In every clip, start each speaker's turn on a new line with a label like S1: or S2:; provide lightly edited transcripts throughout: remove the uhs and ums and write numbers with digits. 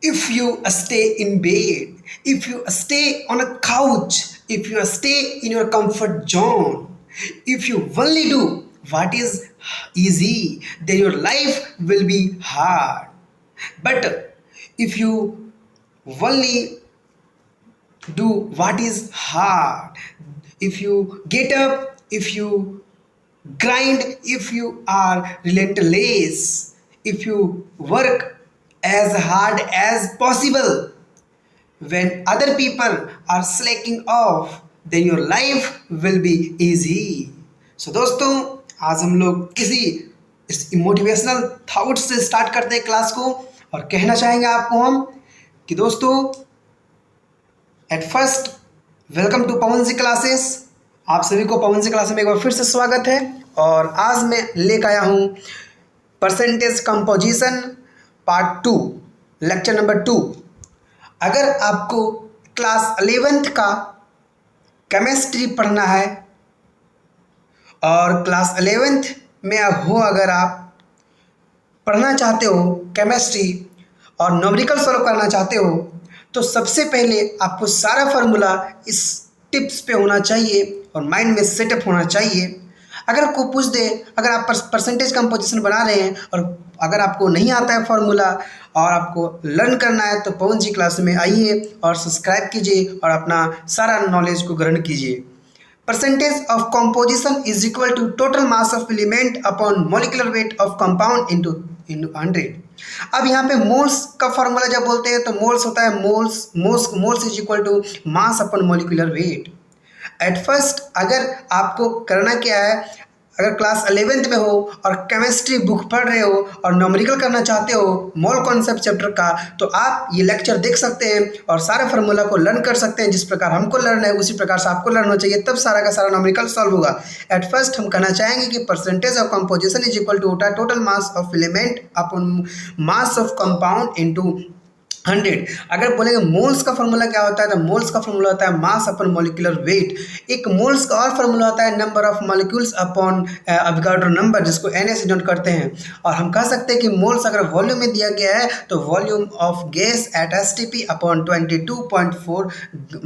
S1: if you stay in bed, if you stay on a couch, if you stay in your comfort zone, if you only do what is easy, then your life will be hard. But if you only do what is hard, if you get up, if you grind, if you are relentless, if you work as hard as possible, when other people are slacking off, then your life will be easy. So दोस्तों, आज हम लोग किसी इस motivational thought से start करते हैं class को, और कहना चाहेंगे आपको हम कि दोस्तों, at first welcome to Pavan ji classes. आप सभी को पवन जी क्लास में एक बार फिर से स्वागत है। और आज मैं लेकर आया हूँ percentage composition part 2, lecture number 2। अगर आपको क्लास 11th का केमिस्ट्री पढ़ना है और क्लास 11th में हो, अगर आप पढ़ना चाहते हो केमिस्ट्री और न्यूमेरिकल सॉल्व करना चाहते हो, तो सबसे पहले आपको सारा फार्मूला इस टिप्स पे होना चाहिए और माइंड में सेटअप होना चाहिए। अगर कोई पूछ दे, अगर आप परसेंटेज कंपोजिशन बना रहे हैं और अगर आपको नहीं आता है फार्मूला और आपको लर्न करना है, तो पवन जी क्लास में आइए और सब्सक्राइब कीजिए और अपना सारा नॉलेज को ग्रहण कीजिए। Percentage of composition is equal to total mass of element upon molecular weight of compound into 100। अब यहाँ पे मोल्स का फार्मूला जब बोलते हैं तो मोल्स होता है moles is equal to mass upon molecular weight. At first अगर आपको करना क्या है, अगर क्लास 11th में हो और केमिस्ट्री बुक पढ़ रहे हो और न्यूमेरिकल करना चाहते हो मोल कॉन्सेप्ट चैप्टर का, तो आप ये लेक्चर देख सकते हैं और सारे फार्मूला को लर्न कर सकते हैं। जिस प्रकार हमको लर्न है उसी प्रकार से आपको लर्न होना चाहिए, तब सारा का सारा न्यूमेरिकल सॉल्व होगा। एट फर्स्ट हम कहना चाहेंगे कि percentage of composition is equal to total mass of element upon mass of compound into 100। अगर बोलेंगे मोल्स का फार्मूला क्या होता है, तो मोल्स का फार्मूला होता है मास अपॉन मॉलिक्यूलर वेट। एक मोल्स का और फार्मूला होता है number of molecules upon Avogadro number, जिसको NA से डिनोट करते हैं। और हम कह सकते हैं कि मोल्स अगर वॉल्यूम में दिया गया है तो volume of gas at STP upon 22.4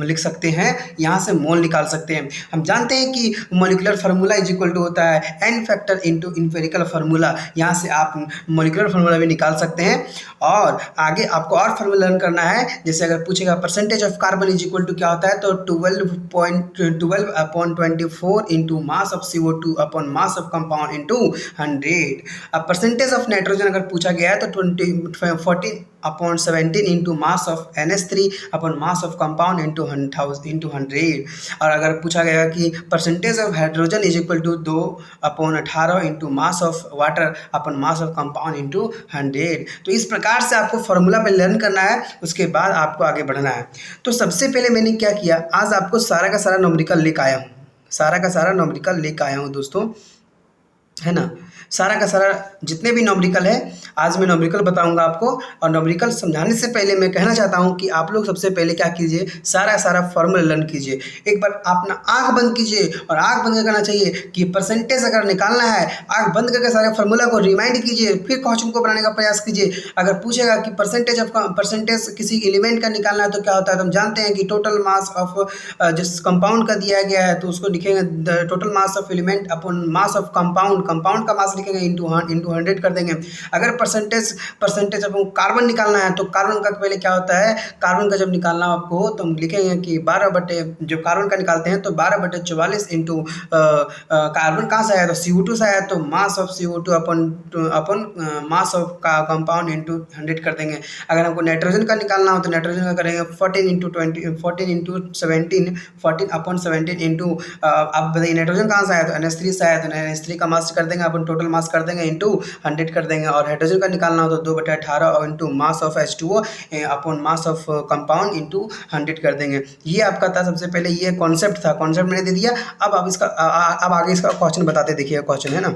S1: लिख सकते हैं, यहाँ से मोल निकाल सकते हैं। हम जानते हैं कि molecular formula is equal to होता है n factor into empirical formula, यहाँ से आप मॉलिक्यूलर फार्मूला भी निकाल सकते हैं। और आगे आपको और लर्न करना है, जैसे अगर पूछेगा percentage of carbon is equal to क्या होता है, तो 12 upon 24 into mass of CO2 upon mass of compound into 100। अब परसेंटेज ऑफ नाइट्रोजन अगर पूछा गया है तो 14 upon 17 into mass of NH3 upon mass of compound into 100। और अगर पूछा गया कि percentage of hydrogen is equal to 2 upon 18 into mass of water upon mass of compound into 100। तो इस प्रकार से आपको फार्मूला पे लर्न करना है, उसके बाद आपको आगे बढ़ना है। तो सबसे पहले मैंने क्या किया, आज आपको सारा का सारा न्यूमेरिकल लेकर आया हूँ, सारा का सारा न्यूमेरिकल लेकर आया हूँ दोस्तों, है ना। सारा का सारा जितने भी न्यूमेरिकल है आज मैं न्यूमेरिकल बताऊंगा आपको। और न्यूमेरिकल समझाने से पहले मैं कहना चाहता हूं कि आप लोग सबसे पहले क्या कीजिए, सारा सारा फॉर्मूला लर्न कीजिए। एक बार अपना आंख बंद कीजिए और आंख बंद करना चाहिए कि परसेंटेज अगर निकालना है, आंख बंद करके सारे फार्मूला को रिमाइंड कीजिए, फिर क्वेश्चन को बनाने का प्रयास कीजिए। अगर पूछेगा कि परसेंटेज किसी एलिमेंट का निकालना है तो क्या होता है, तो हम जानते हैं कि टोटल मास ऑफ जिस कंपाउंड का दिया गया है तो उसको लिखेंगे total mass of element upon mass of compound का मास लिखेंगे इंटू 100 कर देंगे। अगर परसेंटेज अपन कार्बन निकालना है तो कार्बन का पहले क्या होता है, कार्बन का जब निकालना आपको हो तो हम लिखेंगे कि 12 बटे, जो कार्बन का निकालते हैं तो 12/44 इंटू कार्बन कहाँ से आया, तो CO2 से आया, तो मास of CO2 upon mass of compound into 100 कर देंगे। अगर हमको नाइट्रोजन का निकालना हो तो नाइट्रोजन का करेंगे 14/17 इंटू अब बताइए नाइट्रोजन कहाँ से आया, तो NH3 से आया, तो NH3 का मास कर देंगे अपन, टोटल मास कर देंगे इंटू 100 कर देंगे। और हाइड्रोजन का निकालना हो तो 2/18 और into mass of H2O upon mass of compound into 100 कर देंगे। ये आपका था सबसे पहले, ये कॉन्सेप्ट था, कॉन्सेप्ट मैंने दे दिया। अब इसका अब आगे इसका क्वेश्चन बताते, देखिए क्वेश्चन है ना।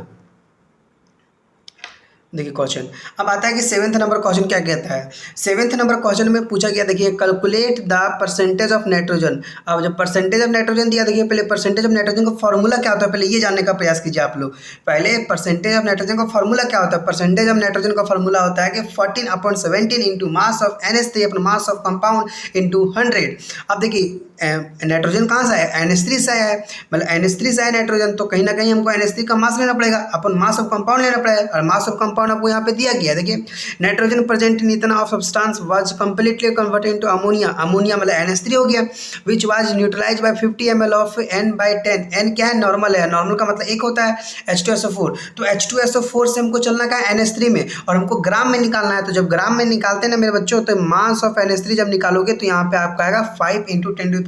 S1: देखिए क्वेश्चन अब आता है कि सेवेंथ नंबर क्वेश्चन क्या कहता है। सेवेंथ नंबर क्वेश्चन में पूछा गया, देखिए calculate the percentage of nitrogen. अब जब परसेंटेज ऑफ नाइट्रोजन दिया, देखिए पहले परसेंटेज ऑफ नाइट्रोजन का फॉर्मूला क्या होता है, पहले ये जानने का प्रयास कीजिए आप लोग। पहले परसेंटेज ऑफ नाइट्रोजन का फॉर्मूला क्या होता है। परसेंटेज ऑफ नाइट्रोजन का फॉर्मूला होता है कि 14/17 इंटू मास ऑफ NH3 अपना मास ऑफ कंपाउंड इंटू 100। अब देखिए नाइट्रोजन कहाँ से आया, NH3 से आया है, मतलब NH3 से आया नाइट्रोजन, तो कहीं ना कहीं हमको NH3 का मास लेना पड़ेगा, अपन मास ऑफ कंपाउंड लेना पड़ेगा, और मास ऑफ कंपाउंड आपको यहाँ पे दिया गया है। देखिए नाइट्रोजन प्रेजेंट इन इतना of substance was completely converted into ammonia, ammonia मतलब NH3 हो गया, which was neutralize by 50 ml of N/10। N क्या है, नॉर्मल है, नॉर्मल का मतलब एक होता है H2SO4, तो H2SO4 से हमको चलना का है NH3 में, और हमको ग्राम में निकालना है। तो जब ग्राम में निकालते हैं ना मेरे बच्चों, तो मास ऑफ NH3 जब निकालोगे तो यहाँ पे आपका आएगा 5 × 10⁻³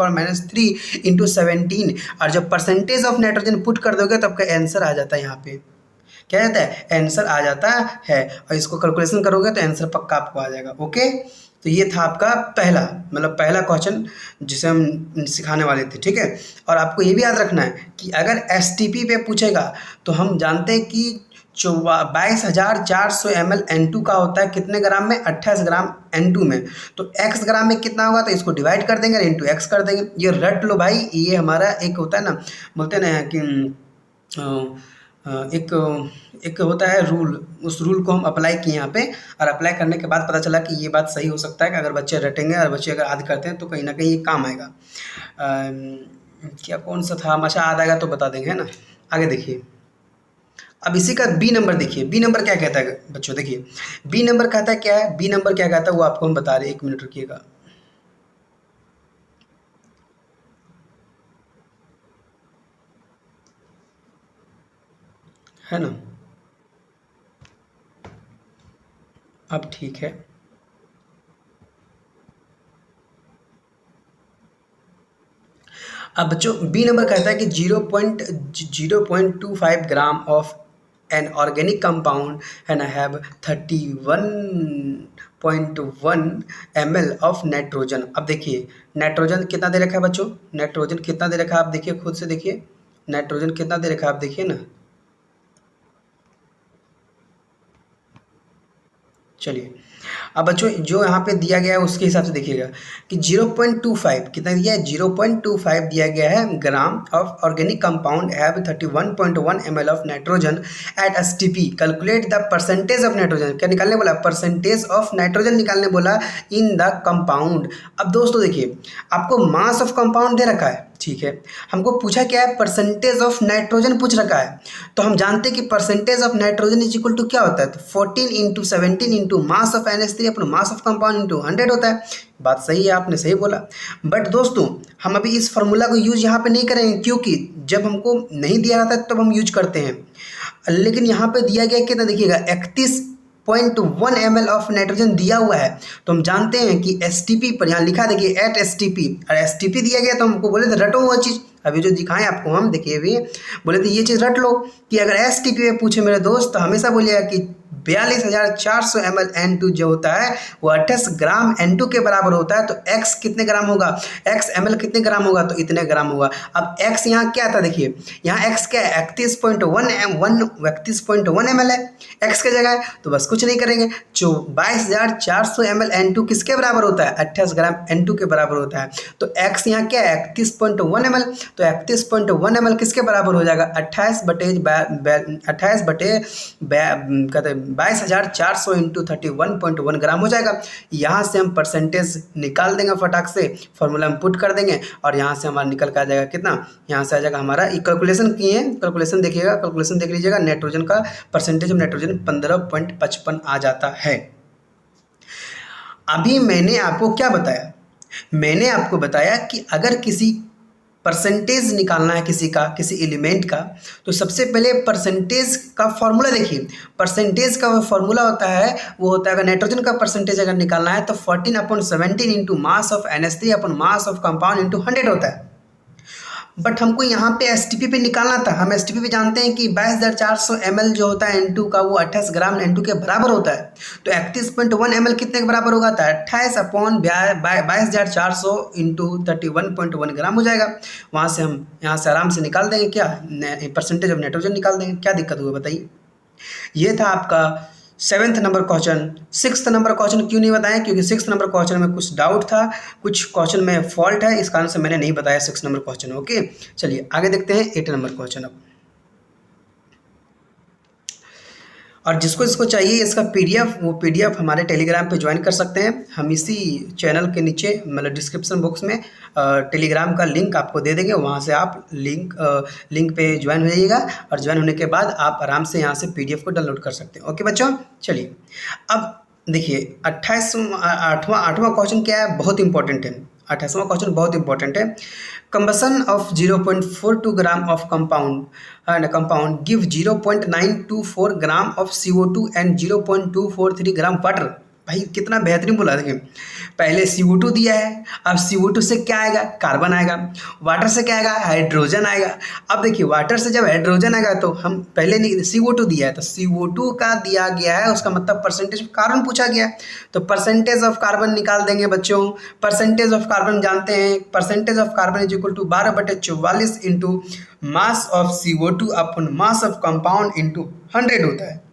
S1: इंटू 17, और जब परसेंटेज ऑफ नाइट्रोजन पुट कर दोगे तो आपका आंसर आ जाता है, यहाँ पे क्या जाता है, आंसर आ जाता है, और इसको कैलकुलेशन करोगे तो आंसर पक्का आपको आ जाएगा। ओके, तो ये था आपका पहला, मतलब पहला क्वेश्चन जिसे हम सिखाने वाले थे, ठीक है। और आपको ये भी याद रखना है कि अगर STP पे पूछेगा तो हम जानते हैं कि 22,400 ml N2 का होता है कितने ग्राम में, 28 ग्राम N2 में, तो x ग्राम में कितना होगा, तो इसको डिवाइड कर देंगे, इंटू x कर देंगे। ये रट लो भाई, ये हमारा एक होता है ना, बोलते हैं ना कि एक होता है रूल, उस रूल को हम अप्लाई किए यहाँ पे, और अप्लाई करने के बाद पता चला कि ये बात सही हो सकता है कि अगर बच्चे रटेंगे और बच्चे अगर याद करते हैं तो कहीं ना कहीं ये काम आएगा। क्या कौन सा था, अच्छा याद आएगा तो बता देंगे, है ना। आगे देखिए, अब इसी का बी नंबर देखिए, बी नंबर क्या कहता है बच्चों, देखिए बी नंबर कहता है क्या है, बी नंबर क्या कहता है वो आपको हम बता रहे हैं, 1 मिनट रुकिएगा। है ना, अब ठीक है। अब बच्चों बी नंबर कहता है कि 0.25 gram of an organic compound है ना हैव 31.1 ml ऑफ नाइट्रोजन। अब देखिए नाइट्रोजन कितना दे रखा है बच्चों, नाइट्रोजन कितना दे रखा है आप देखिए, खुद से देखिए नाइट्रोजन कितना दे रखा है आप देखिए ना। चलिए अब बच्चों जो यहाँ पे दिया गया है उसके हिसाब से देखिएगा कि 0.25 कितना दिया है, 0.25 दिया गया है gram of organic compound have 31.1 ml of nitrogen eight STP। Calculate the percentage of nitrogen, क्या निकालने बोला, परसेंटेज ऑफ नाइट्रोजन निकालने बोला इन द कंपाउंड। अब दोस्तों देखिए आपको मास ऑफ कंपाउंड दे रखा है, ठीक है, हमको पूछा क्या है, परसेंटेज ऑफ नाइट्रोजन पूछ रखा है, तो हम जानते हैं कि percentage of nitrogen is equal to क्या होता है, तो 14 × 17 इंटू मास ऑफ NH3 अपना मास ऑफ कंपाउंड इंटू 100 होता है। बात सही है, आपने सही बोला, बट दोस्तों हम अभी इस फार्मूला को यूज यहाँ पे नहीं करेंगे, क्योंकि जब हमको नहीं दिया जाता तब हम यूज करते हैं, लेकिन यहाँ पे दिया गया कितना देखिएगा 31.1 ml ऑफ नाइट्रोजन दिया हुआ है, तो हम जानते हैं कि STP पर यहाँ लिखा देखिए एट STP, और STP दिया गया तो हमको बोले थे रटो वो चीज़, अभी जो दिखाएं आपको हम देखिए अभी बोले थे ये चीज़ रट लो कि अगर STP में पूछे मेरे दोस्त तो हमेशा बोलिएगा कि 42,400 ml N2 जो होता है वो 28 ग्राम N2 के बराबर होता है, तो X कितने ग्राम होगा, X ml कितने ग्राम होगा, तो इतने ग्राम होगा। अब X यहाँ क्या था देखिए, यहाँ X क्या है 31.1 ml है X के जगह, तो बस कुछ नहीं करेंगे, जो 22,400 ml N2 किसके बराबर होता है, 28 ग्राम N2 के बराबर होता है, तो X यहाँ क्या है 31.1 ml, तो 31.1 ml किसके बराबर हो जाएगा, 28 बटे 22,400 इंटू 31.1 ग्राम हो जाएगा। यहाँ से हम परसेंटेज निकाल देंगे फटाक से, फॉर्मूला में पुट कर देंगे, और यहाँ से हमारा निकल कर आ जाएगा कितना, यहाँ से आ जाएगा हमारा, कैलकुलेशन किए हैं, कैलकुलेशन देखिएगा, कैलकुलेशन देख लीजिएगा, नाइट्रोजन का परसेंटेज ऑफ नाइट्रोजन 15.55 आ जाता है। अभी मैंने आपको क्या बताया, मैंने आपको बताया कि अगर किसी परसेंटेज निकालना है किसी का, किसी एलिमेंट का, तो सबसे पहले परसेंटेज का फॉर्मूला देखिए, परसेंटेज का फॉर्मूला होता है वो होता है, अगर नाइट्रोजन का परसेंटेज अगर निकालना है तो 14/17 into mass of NH3 upon mass of compound into 100 होता है। बट हमको यहाँ पे STP पे निकालना था, हम STP पे जानते हैं कि 22,400 ml जो होता है N2 का वो 28 ग्राम N2 के बराबर होता है, तो 31.1 ml कितने के बराबर होगा, 28/22,400 इंटू 31.1 ग्राम हो जाएगा। वहाँ से हम यहाँ से आराम से निकाल देंगे क्या, परसेंटेज ऑफ नाइट्रोजन निकाल देंगे, क्या दिक्कत होगी बताइए। ये था आपका 7th number question, 6th number question क्यों नहीं बताया, क्योंकि 6th नंबर क्वेश्चन में कुछ डाउट था, कुछ क्वेश्चन में फॉल्ट है, इस कारण से मैंने नहीं बताया 6 नंबर क्वेश्चन। ओके, चलिए आगे देखते हैं 8 नंबर क्वेश्चन अब। और जिसको इसको चाहिए इसका पीडीएफ, वो पीडीएफ हमारे टेलीग्राम पे ज्वाइन कर सकते हैं। हम इसी चैनल के नीचे मतलब डिस्क्रिप्शन बॉक्स में टेलीग्राम का लिंक आपको दे देंगे, वहाँ से आप लिंक पे ज्वाइन हो जाइएगा और ज्वाइन होने के बाद आप आराम से यहाँ से पीडीएफ को डाउनलोड कर सकते हैं। ओके बच्चों, चलिए अब देखिए 8वां क्वेश्चन क्या है, बहुत इंपॉर्टेंट है। 28वां क्वेश्चन बहुत इंपॉर्टेंट है। Combustion of 0.42 gram of compound give 0.924 gram of CO2 and 0.243 gram water. भाई कितना बेहतरीन बोला, देखिए पहले CO2 दिया है, अब CO2 से क्या आएगा, कार्बन आएगा, वाटर से क्या आएगा, हाइड्रोजन आएगा। अब देखिए वाटर से जब हाइड्रोजन आएगा तो हम पहले नहीं, CO2 दिया है तो CO2 का दिया गया है, उसका मतलब परसेंटेज ऑफ कार्बन पूछा गया है, तो परसेंटेज ऑफ कार्बन निकाल देंगे बच्चों। परसेंटेज ऑफ कार्बन जानते हैं, percentage of carbon is equal to 12/44 into mass of CO2 upon mass of compound into 100 होता है।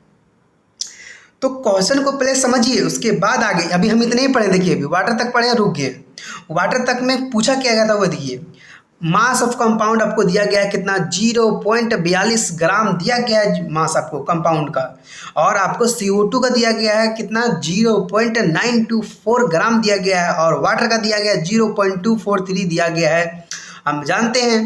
S1: तो क्वेश्चन को पहले समझिए, उसके बाद आगे, अभी हम इतने ही पढ़े, देखिए अभी वाटर तक पढ़े, रुक गए। वाटर तक में पूछा क्या गया था वो देखिए, मास ऑफ कंपाउंड आपको दिया गया है कितना, 0.42 ग्राम दिया गया है मास आपको कंपाउंड का, और आपको CO2 का दिया गया है कितना, 0.924 ग्राम दिया गया है, और वाटर का दिया गया है 0.243 दिया गया है। हम जानते हैं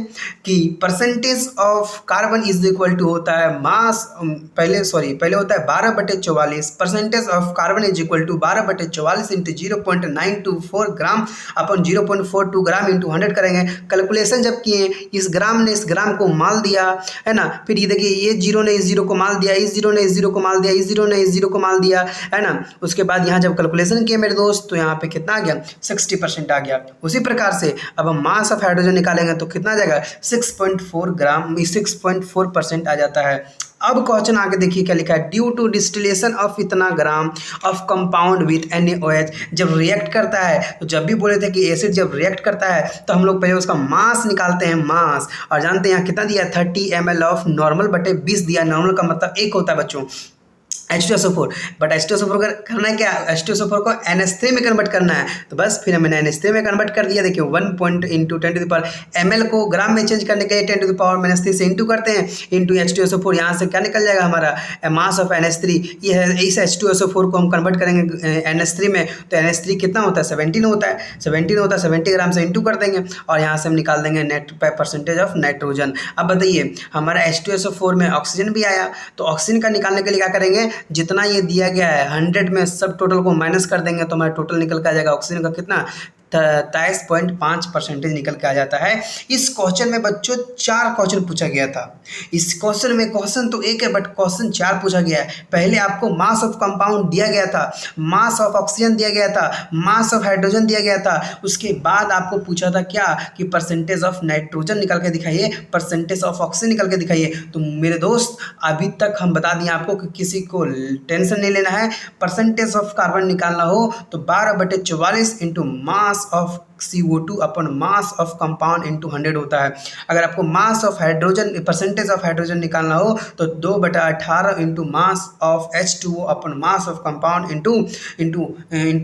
S1: कि percentage of carbon is equal to होता है मास, पहले होता है 12/44, percentage of carbon is equal to 12/44 into 0.924 gram upon 0.42 gram into 100 करेंगे। कैलकुलेशन जब किए, इस ग्राम ने इस ग्राम को माल दिया है ना, फिर ये देखिए ये जीरो ने इस जीरो को माल दिया, इस जीरो ने इस जीरो को माल दिया, इस जीरो ने इस जीरो को माल दिया, है ना। उसके बाद यहाँ जब कैलकुलेशन किए मेरे दोस्त, तो यहाँ पे कितना आ गया, 60% आ गया। उसी प्रकार से अब हम मास ऑफ हाइड्रोजन निकालेंगे तो कितना आ जाएगा, 6.4 ग्राम, 6.4% आ जाता है। अब क्वेश्चन आगे देखिए क्या लिखा है, ड्यू टू डिस्टिलेशन ऑफ इतना gram of compound with NaOH। जब रिएक्ट करता है, तो जब भी बोले थे कि एसिड जब रिएक्ट करता है तो हम लोग पहले उसका मास निकालते हैं, मास, और जानते हैं यहाँ कितना दिया, 30 ml ऑफ नॉर्मल बटे 20 दिया। नॉर्मल का मतलब 1 होता है बच्चों, H2SO4, बट H2SO4 करना है क्या, H2SO4 को NH3 में कन्वर्ट करना है, तो बस फिर मैंने NH3 में कन्वर्ट कर दिया। देखिए 1 point into 10 to the power ml को ग्राम में चेंज करने के लिए 10 टू द पावर -3 से इंटू करते हैं, इंटू H2SO4, यहाँ से क्या निकल जाएगा हमारा मास ऑफ NH3। ये है, इस H2SO4 को हम कन्वर्ट करेंगे NH3 में, तो NH3 कितना होता है, 17 होता है, 70 ग्राम से इंटू कर देंगे, और यहाँ से हम निकाल देंगे नेट परसेंटेज ऑफ नाइट्रोजन। अब बताइए हमारा H2SO4 में ऑक्सीजन भी आया, तो ऑक्सीजन का निकालने के लिए क्या करेंगे, जितना ये दिया गया है 100 में सब टोटल को माइनस कर देंगे, तो हमारा टोटल निकल के आ जाएगा ऑक्सीजन का कितना, 23.5% निकल के आ जाता है। इस क्वेश्चन में बच्चों 4 क्वेश्चन पूछा गया था। इस क्वेश्चन में क्वेश्चन तो एक है बट क्वेश्चन 4 पूछा गया है। पहले आपको मास ऑफ कंपाउंड दिया गया था, मास ऑफ ऑक्सीजन दिया गया था, मास ऑफ हाइड्रोजन दिया गया था, उसके बाद आपको पूछा था क्या कि परसेंटेज ऑफ नाइट्रोजन निकल के दिखाइए, परसेंटेज ऑफ ऑक्सीजन निकल के दिखाइए। तो मेरे दोस्त अभी तक हम बता दिए आपको कि किसी को टेंशन नहीं लेना है, परसेंटेज ऑफ कार्बन निकालना हो तो 12/44 into mass of CO2 upon mass of compound into 100 होता है। अगर आपको mass of hydrogen, percentage of hydrogen निकालना हो तो 2/18 into mass of H2O upon mass of compound into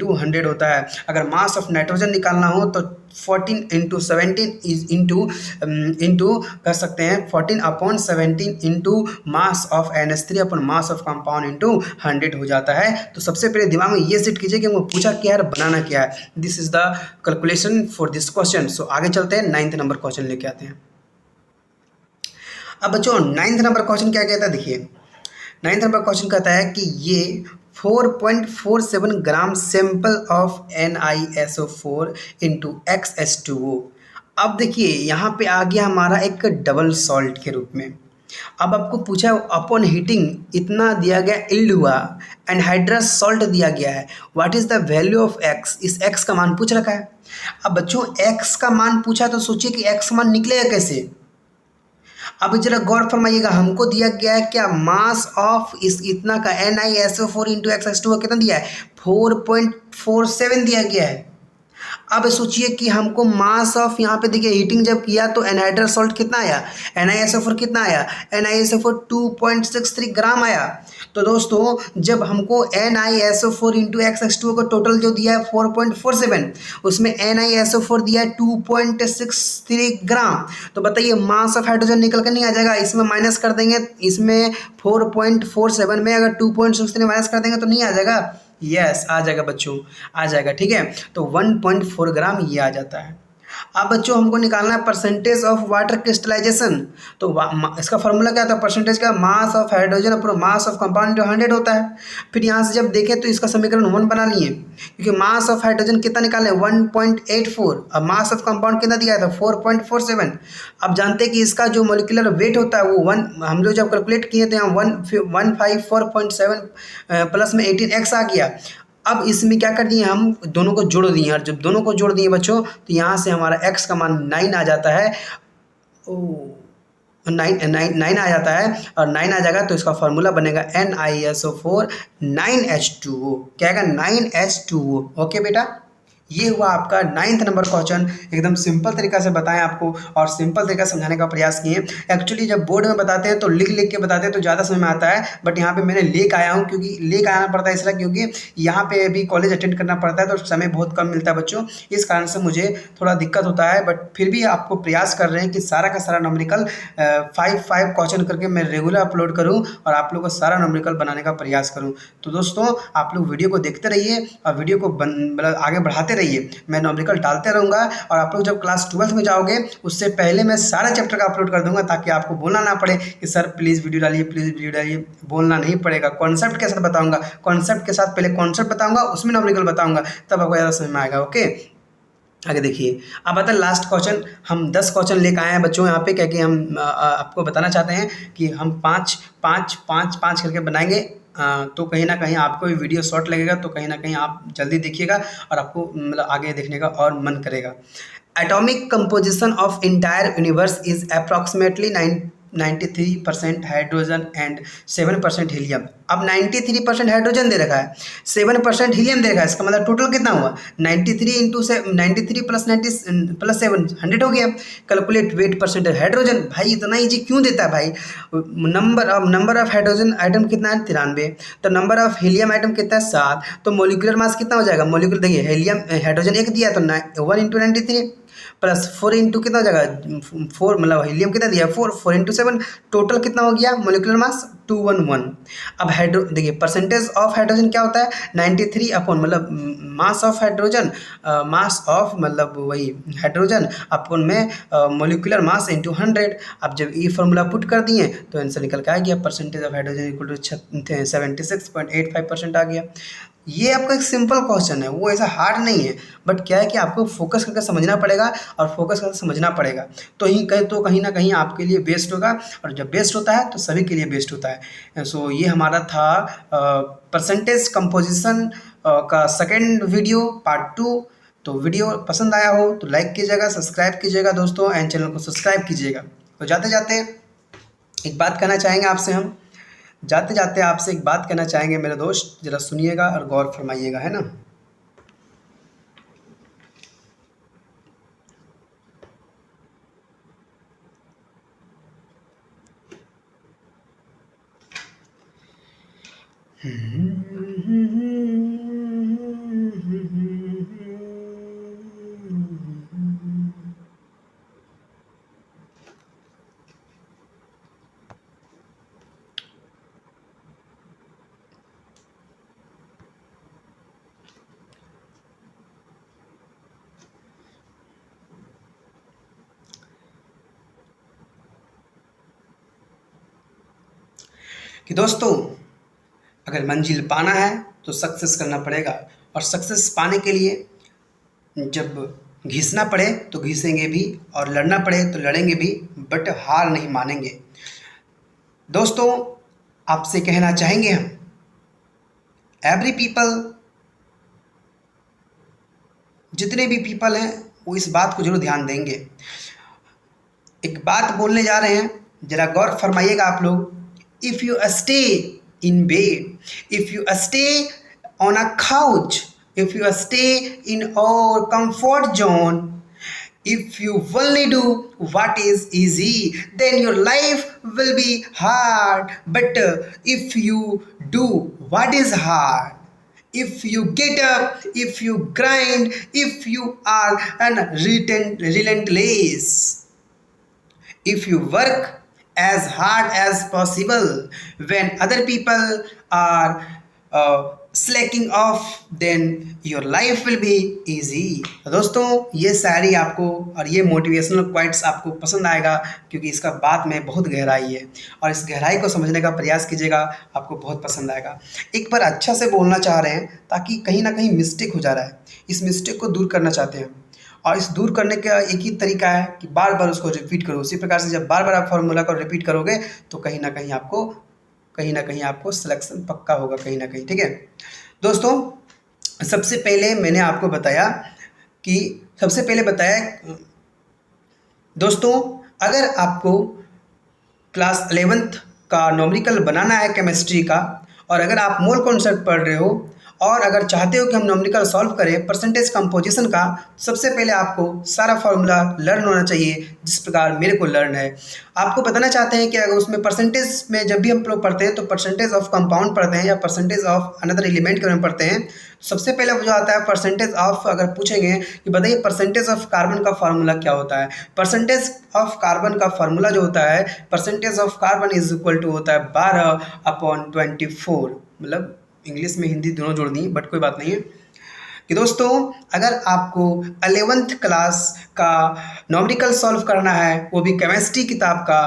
S1: 100 होता है। अगर मास ऑफ नाइट्रोजन निकालना हो तो 14 इंटू 17 इंटू कर सकते हैं, 14/17 into mass of NH3 upon mass of compound into 100 हो जाता है। तो सबसे पहले दिमाग में ये सेट कीजिए कि वो पूछा क्या है, बनाना क्या है। This is the calculation for this question. So आगे चलते हैं, 9th नंबर क्वेश्चन लेके आते हैं। अब बच्चों 9th नंबर क्वेश्चन क्या कहता है, देखिए 9th नंबर क्वेश्चन कहता है कि ये 4.47 gram sample of NiSO4 into XH2O। अब देखिए यहाँ पे आ गया हमारा एक डबल सॉल्ट के रूप में। अब आपको पूछा अपॉन हीटिंग इतना दिया गया इल्ड हुआ एंड हाइड्रस सॉल्ट दिया गया है, what is the value of x। इस x का मान पूछ रखा है। अब बच्चों x का मान पूछा तो सोचिए कि x का मान निकलेगा कैसे। अब जरा गौर फरमाइएगा, हमको दिया गया है क्या, मास ऑफ इस इतना का NiSO4 इंटू XH2O कितना दिया है, 4.47 दिया गया है। अब सोचिए कि हमको मास ऑफ, यहाँ पे देखिए हीटिंग जब किया तो एनहाइड्रस सॉल्ट कितना आया, NiSO4 कितना आया, NiSO4 2.63 ग्राम आया। तो दोस्तों जब हमको NiSO4 इंटू XH2O का टोटल जो दिया है 4.47, उसमें NiSO4 दिया है 2.63 ग्राम। तो बताइए मास ऑफ हाइड्रोजन निकल कर नहीं आ जाएगा? इसमें माइनस कर देंगे, इसमें 4.47 में अगर 2.63 माइनस कर देंगे तो नहीं आ जाएगा? यस आ जाएगा बच्चों, आ जाएगा। ठीक है, तो 1.4 ग्राम ये आ जाता है। अब बच्चों हमको निकालना है परसेंटेज ऑफ वाटर क्रिस्टलाइजेशन। तो इसका फॉर्मूला क्या था? परसेंटेज का mass of hydrogen upon mass of compound जो 100 होता है। फिर यहाँ से जब देखें तो इसका समीकरण 1 बना लिए, क्योंकि मास ऑफ हाइड्रोजन कितना निकाले? 1.84। अब मास ऑफ कंपाउंड कितना दिया था? 4.47। अब जानते हैं कि इसका जो मोलिकुलर वेट होता है वो 1, हम लोग जब कैलकुलेट किए थे यहाँ 154.7 प्लस में 18x आ गया। अब इसमें क्या कर दिए, हम दोनों को जोड़ दिए, और जब दोनों को जोड़ दिए बच्चों तो यहाँ से हमारा x का मान 9 आ जाता है। ओ 9 आ जाता है, और 9 आ जाएगा तो इसका फॉर्मूला बनेगा NiSO4 9H2O। क्या आएगा? 9H2O। ओके बेटा, ये हुआ आपका 9th नंबर क्वेश्चन। एकदम सिंपल तरीका से बताएं आपको, और सिंपल तरीका समझाने का प्रयास किए। एक्चुअली जब बोर्ड में बताते हैं तो लिख लिख के बताते हैं तो ज़्यादा समझ में आता है, बट यहाँ पे मैंने लेके आया हूँ, क्योंकि लेके आना पड़ता है इसलिए क्योंकि यहाँ पे भी कॉलेज अटेंड करना पड़ता है तो समय बहुत कम मिलता है बच्चों, इस कारण से मुझे थोड़ा दिक्कत होता है। बट फिर भी आपको प्रयास कर रहे हैं कि सारा का सारा नॉमेरिकल 5 क्वेश्चन करके मैं रेगुलर अपलोड करूँ और आप लोग को सारा नॉमेरिकल बनाने का प्रयास करूँ। तो दोस्तों आप लोग वीडियो को देखते रहिए और वीडियो को आगे बढ़ाते रहिए। मैं नॉमेरिकल डालते रहूँगा, और आप लोग जब क्लास 12th में जाओगे उससे पहले मैं सारा चैप्टर का अपलोड कर दूंगा, ताकि आपको बोलना ना पड़े कि सर प्लीज़ वीडियो डालिए, प्लीज़ वीडियो डालिए। बोलना नहीं पड़ेगा, कॉन्सेप्ट के साथ बताऊंगा, कॉन्सेप्ट के साथ पहले कॉन्सेप्ट बताऊंगा, उसमें नॉमेरिकल बताऊंगा, तब आपको ज़्यादा समझ में आएगा। ओके, आगे देखिए। अब आता है लास्ट क्वेश्चन। हम 10 क्वेश्चन लेकर आए हैं बच्चों यहाँ पे, क्या कि हम आपको बताना चाहते हैं कि हम 5 5 5 5 करके बनाएंगे। तो कहीं ना कहीं आपको भी वीडियो शॉर्ट लगेगा, तो कहीं ना कहीं आप जल्दी देखिएगा और आपको मतलब आगे देखने का और मन करेगा। Atomic composition of entire universe is approximately 93% hydrogen and 7% helium. अब 93% हाइड्रोजन दे रखा है, 7% हीलियम दे रखा है, इसका मतलब टोटल कितना हुआ? 93 इंटू 93 प्लस 90 प्लस 7 100 हो गया। Calculate wait percentage hydrogen. भाई इतना ईजी क्यों देता है भाई? नंबर ऑफ हाइड्रोजन आइटम कितना है? 93। तो नंबर ऑफ हीलियम आइटम कितना है? 7। तो मोलिकुलर मास कितना हो जाएगा? मोलिकुलर देखिए, हीलियम हाइड्रोजन 1 दिया तो 1 इंटू 93 प्लस 4 इंटू कितना हो जाएगा? 4, मतलब हीलियम कितना दिया? 4 इंटू 7, टोटल कितना हो गया मोलिकुलर मास? 211। अब देखिए परसेंटेज ऑफ हाइड्रोजन क्या होता है? 93 अपॉन मतलब mass of hydrogen, mass of मतलब वही हाइड्रोजन अपॉन में मोलिकुलर मास इंटू 100। अब जब ये फॉर्मूला पुट कर दिए तो आंसर निकल के आ गया, percentage of hydrogen equal to 76.85% आ गया। ये आपका एक सिंपल क्वेश्चन है, वो ऐसा हार्ड नहीं है, बट क्या है कि आपको फोकस करके समझना पड़ेगा, और फोकस करके समझना पड़ेगा तो कहीं ना कहीं आपके लिए बेस्ट होगा, और जब बेस्ट होता है तो सभी के लिए बेस्ट होता है। सो ये हमारा था परसेंटेज कंपोजिशन का सेकेंड वीडियो पार्ट 2। तो वीडियो पसंद आया हो तो लाइक कीजिएगा, सब्सक्राइब कीजिएगा दोस्तों, एंड चैनल को सब्सक्राइब कीजिएगा। तो जाते जाते एक बात कहना चाहेंगे आपसे, हम जाते जाते आपसे एक बात कहना चाहेंगे मेरे दोस्त, ज़रा सुनिएगा और गौर फरमाइएगा, है ना। कि दोस्तों अगर मंजिल पाना है तो सक्सेस करना पड़ेगा, और सक्सेस पाने के लिए जब घिसना पड़े तो घिसेंगे भी, और लड़ना पड़े तो लड़ेंगे भी, बट हार नहीं मानेंगे। दोस्तों आपसे कहना चाहेंगे हम, एवरी पीपल, जितने भी पीपल हैं वो इस बात को जरूर ध्यान देंगे। एक बात बोलने जा रहे हैं, जरा गौर फरमाइएगा आप लोग। If you stay in bed, if you stay on a couch, if you stay in our comfort zone, if you only do what is easy, then your life will be hard. But if you do what is hard, if you get up, if you grind, if you are relentless, if you work as hard as possible when other people are slacking off, then your life will be easy। तो दोस्तों ये शायरी आपको और ये motivational क्वाइट्स आपको पसंद आएगा, क्योंकि इसका बात में बहुत गहराई है और इस गहराई को समझने का प्रयास कीजिएगा, आपको बहुत पसंद आएगा। एक बार अच्छा से बोलना चाह रहे हैं ताकि कहीं ना कहीं मिस्टेक हो जा रहा है, इस मिस्टेक को दूर करना चाहते हैं, और इस दूर करने का एक ही तरीका है कि बार बार उसको रिपीट करो। उसी प्रकार से जब बार बार आप फार्मूला को रिपीट करोगे तो कहीं ना कहीं आपको सिलेक्शन पक्का होगा कहीं ना कहीं, ठीक है दोस्तों। सबसे पहले मैंने आपको बताया कि दोस्तों, अगर आपको क्लास 11th का न्यूमेरिकल बनाना है केमिस्ट्री का, और अगर आप मोल कॉन्सेप्ट पढ़ रहे हो और अगर चाहते हो कि हम न्यूमेरिकल सॉल्व करें परसेंटेज कंपोजिशन का, सबसे पहले आपको सारा फार्मूला लर्न होना चाहिए, जिस प्रकार मेरे को लर्न है। आपको बताना चाहते हैं कि अगर उसमें परसेंटेज में जब भी हम लोग पढ़ते हैं तो परसेंटेज ऑफ कंपाउंड पढ़ते हैं या परसेंटेज ऑफ अनदर एलिमेंट के बारे में पढ़ते हैं। सबसे पहले जो आता है परसेंटेज ऑफ, अगर पूछेंगे कि बताइए परसेंटेज ऑफ कार्बन का फार्मूला क्या होता है। परसेंटेज ऑफ कार्बन का फार्मूला जो होता है, percentage of carbon is equal to होता है 12/24, मतलब इंग्लिश में हिंदी दोनों जोड़ दी, बट कोई बात नहीं है। कि दोस्तों अगर आपको 11th क्लास का न्यूमेरिकल सॉल्व करना है, वो भी केमिस्ट्री किताब का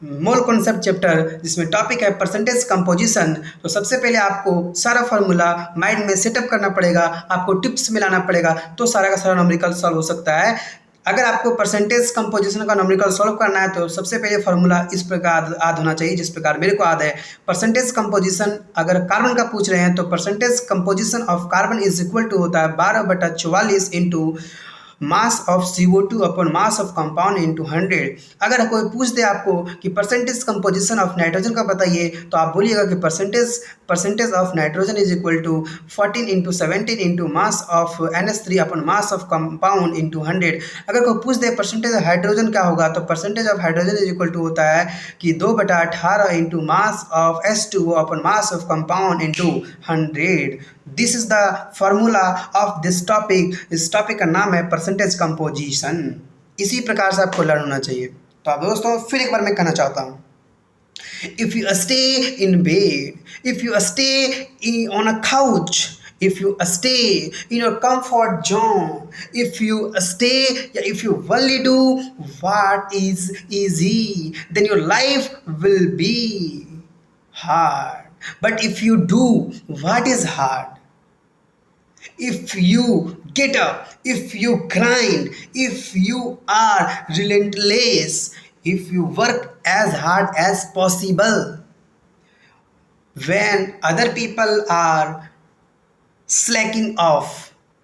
S1: मोल कॉन्सेप्ट चैप्टर, जिसमें टॉपिक है परसेंटेज कंपोजिशन, तो सबसे पहले आपको सारा फार्मूला माइंड में सेटअप करना पड़ेगा, आपको टिप्स मिलाना पड़ेगा, तो सारा का सारा न्यूमेरिकल सॉल्व हो सकता है। अगर आपको परसेंटेज कंपोजिशन का न्यूमेरिकल सॉल्व करना है तो सबसे पहले फार्मूला इस प्रकार याद होना चाहिए, जिस प्रकार मेरे को याद है। परसेंटेज कंपोजिशन अगर कार्बन का पूछ रहे हैं तो percentage composition of carbon is equal to होता है 12/44 into mass of CO2 upon mass of compound into 100। अगर कोई पूछ दे आपको कि परसेंटेज कंपोजिशन ऑफ नाइट्रोजन का बताइए, तो आप बोलिएगा कि percentage of nitrogen is equal to 14 into 17 into mass of NH3 upon mass of compound into 100। अगर कोई पूछ दे परसेंटेज ऑफ हाइड्रोजन क्या होगा, तो percentage of hydrogen is equal to होता है कि 2/18 into mass of H2O upon mass of compound into 100। This is the formula of this topic. इस टॉपिक का नाम है परसेंटेज कंपोजिशन। इसी प्रकार से आपको लर्न होना चाहिए। तो आप दोस्तों फिर एक बार मैं कहना चाहता हूँ, if you stay in bed, if you stay on a couch, if you stay in your comfort zone, if you only do what is easy, then your life will be hard. But if you do what is hard, if you get up, if you grind, if you are relentless, if you work as hard as possible when other people are slacking off,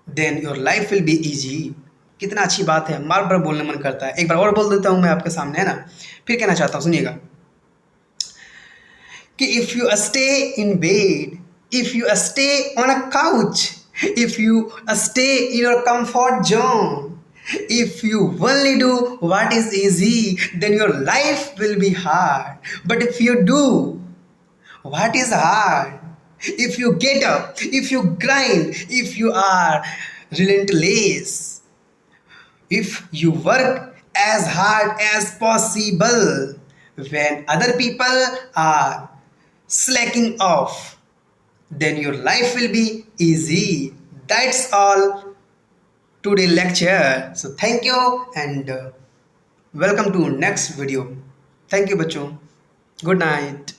S1: then your life will be easy। कितना अच्छी बात है, बार बार बोलने मन करता है। एक बार और बोल देता हूँ मैं आपके सामने, है ना। फिर कहना चाहता हूँ, सुनिएगा कि if you stay in bed, if you stay on a couch, if you stay in your comfort zone, if you only do what is easy, then your life will be hard. But if you do what is hard, if you get up, if you grind, if you are relentless, if you work as hard as possible when other people are slacking off, then your life will be easy। That's all today lecture। So thank you and welcome to next video। Thank you बच्चों, good night।